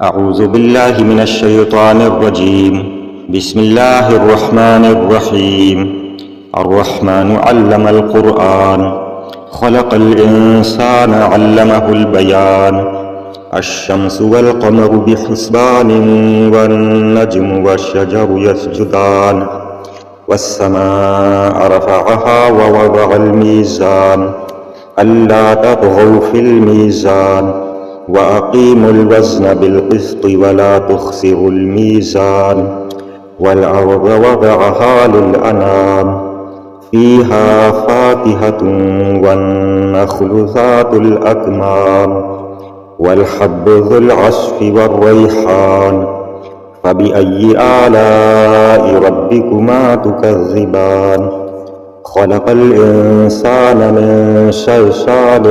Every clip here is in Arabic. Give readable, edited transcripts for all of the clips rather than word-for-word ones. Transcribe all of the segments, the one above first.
أعوذ بالله من الشيطان الرجيم. بسم الله الرحمن الرحيم. الرحمن علم القرآن، خلق الإنسان علمه البيان. الشمس والقمر بحسبان، والنجم والشجر يسجدان. والسماء رفعها ووضع الميزان، ألا تطغوا في الميزان، وأقيموا الوزن بالقسط ولا تخسروا الميزان. والأرض وضعها للأنام، فيها فاكهة والنخل ذات الأكمام، والحب ذو العصف والريحان. فبأي آلاء ربكما تكذبان؟ خلق الإنسان من صلصال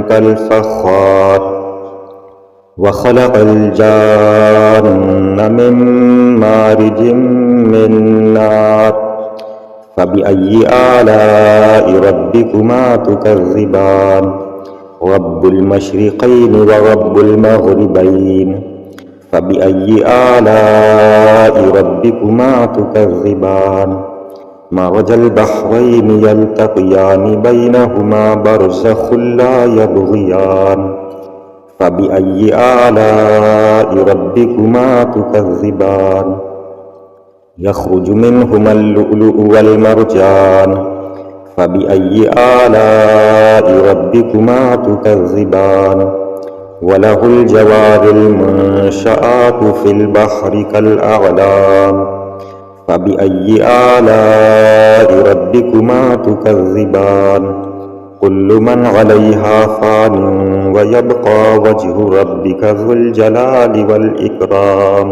كالفخار، وخلق الجان من مارج من نار. فبأي آلاء ربكما تكذبان؟ رب المشرقين ورب المغربين. فبأي آلاء ربكما تكذبان؟ مرج البحرين يلتقيان، بينهما برزخ لا يبغيان. فبأي آلاء ربكما تكذبان؟ يخرج منهما اللؤلؤ والمرجان. فبأي آلاء ربكما تكذبان؟ وله الجوار المنشآت في البحر كالأعلام. فبأي آلاء ربكما تكذبان؟ كل من عليها فان، ويبقى وجه ربك ذو الجلال والإكرام.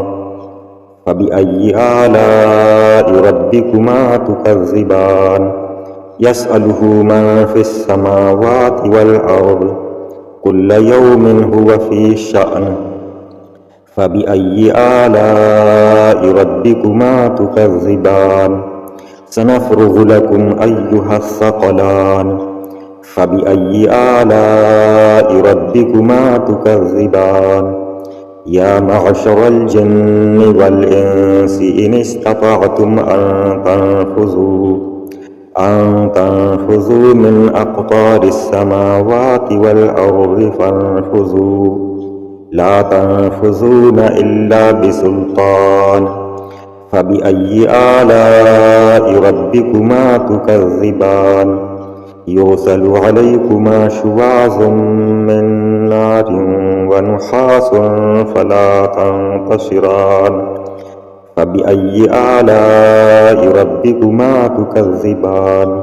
فبأي آلاء ربكما تكذبان؟ يسأله من في السماوات والأرض، كل يوم هو في شأن. فبأي آلاء ربكما تكذبان؟ سنفرغ لكم أيها الثقلان. فبأي آلاء ربكما تكذبان؟ يا معشر الجن والإنس إن استطعتم أن تنفذوا من أقطار السماوات والأرض فانفذوا، لا تنفذون إلا بسلطان. فبأي آلاء ربكما تكذبان؟ يرسل عليكما شواظ من نار ونحاس فلا تنتصران. فبأي آلاء ربكما تكذبان؟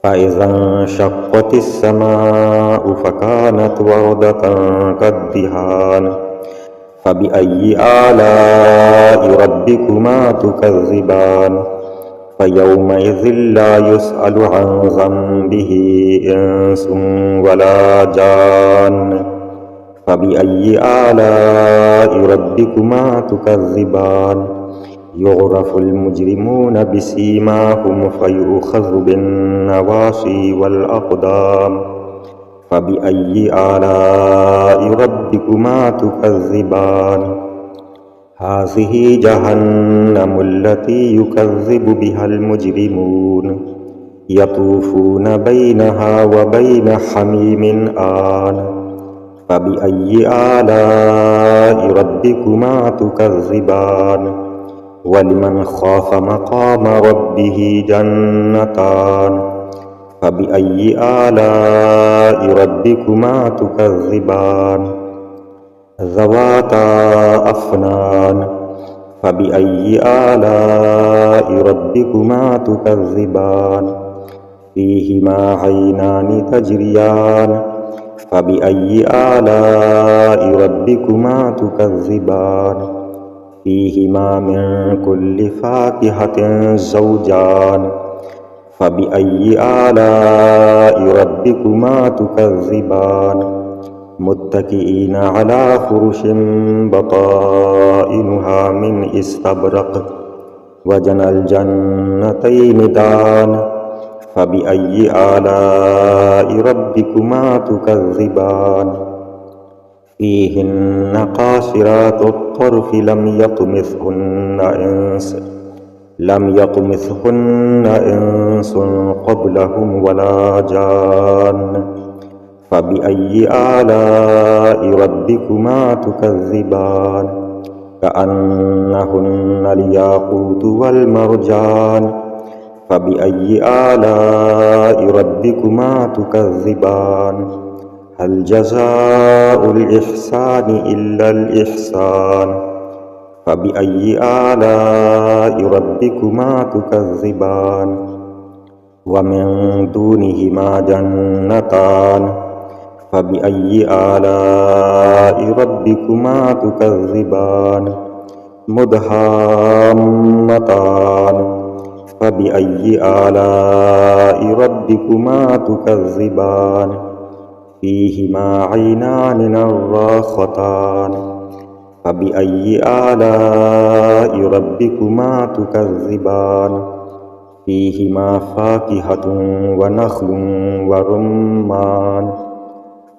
فإذا انشقت السماء فكانت وردة كالدهان. فبأي آلاء ربكما تكذبان؟ فيومئذ لا يسأل عن ذنبه إنس ولا جان. فبأي آلاء ربكما تكذبان؟ يعرف المجرمون بسيماهم فيؤخذ بالنواصي والأقدام. فبأي آلاء ربكما تكذبان؟ هذه جهنم التي يكذب بها المجرمون، يطوفون بينها وبين حميم آن. فبأي آلاء ربكما تكذبان؟ ولمن خاف مقام ربه جنتان. فبأي آلاء ربكما تكذبان؟ ذواتا أفنان. فبأي آلاء ربكما تكذبان؟ فيهما عينان تجريان. فبأي آلاء ربكما تكذبان؟ فيهما من كل فاكهة زوجان. فبأي آلاء ربكما تكذبان؟ متكئين على فرش بطائنها من استبرق، وجنى الجنتين دان. فبأي آلاء ربكما تكذبان؟ فيهن قاصرات الطرف لم يطمثهن إنس قبلهم ولا جان فبأي آلاء ربكما تكذبان كأنهن الياقوت والمرجان فبأي آلاء ربكما تكذبان هل جزاء الإحسان إلا الإحسان فبأي آلاء ربكما تكذبان ومن دونهما جنتان فبأي آلاء ربكما تكذبان مدهامتان فبأي آلاء ربكما تكذبان فيهما عينان نضاختان فبأي آلاء ربكما تكذبان فيهما فاكهة ونخل ورمان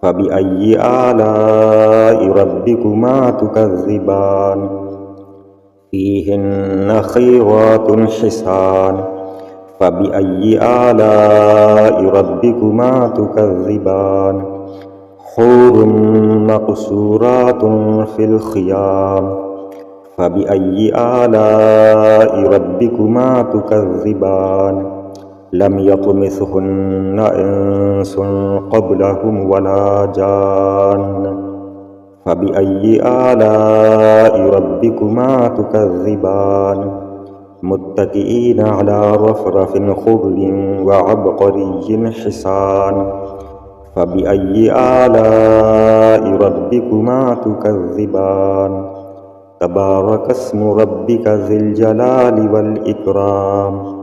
فبأي آلاء ربكما تكذبان فيهن خيرات حسان فبأي آلاء ربكما تكذبان حور مقصورات في الخيام فبأي آلاء ربكما تكذبان لم يطمثهن إنس قبلهم ولا جان فبأي آلاء ربكما تكذبان متكئين على رفرف خضر وعبقري حسان فبأي آلاء ربكما تكذبان تبارك اسم ربك ذي الجلال والإكرام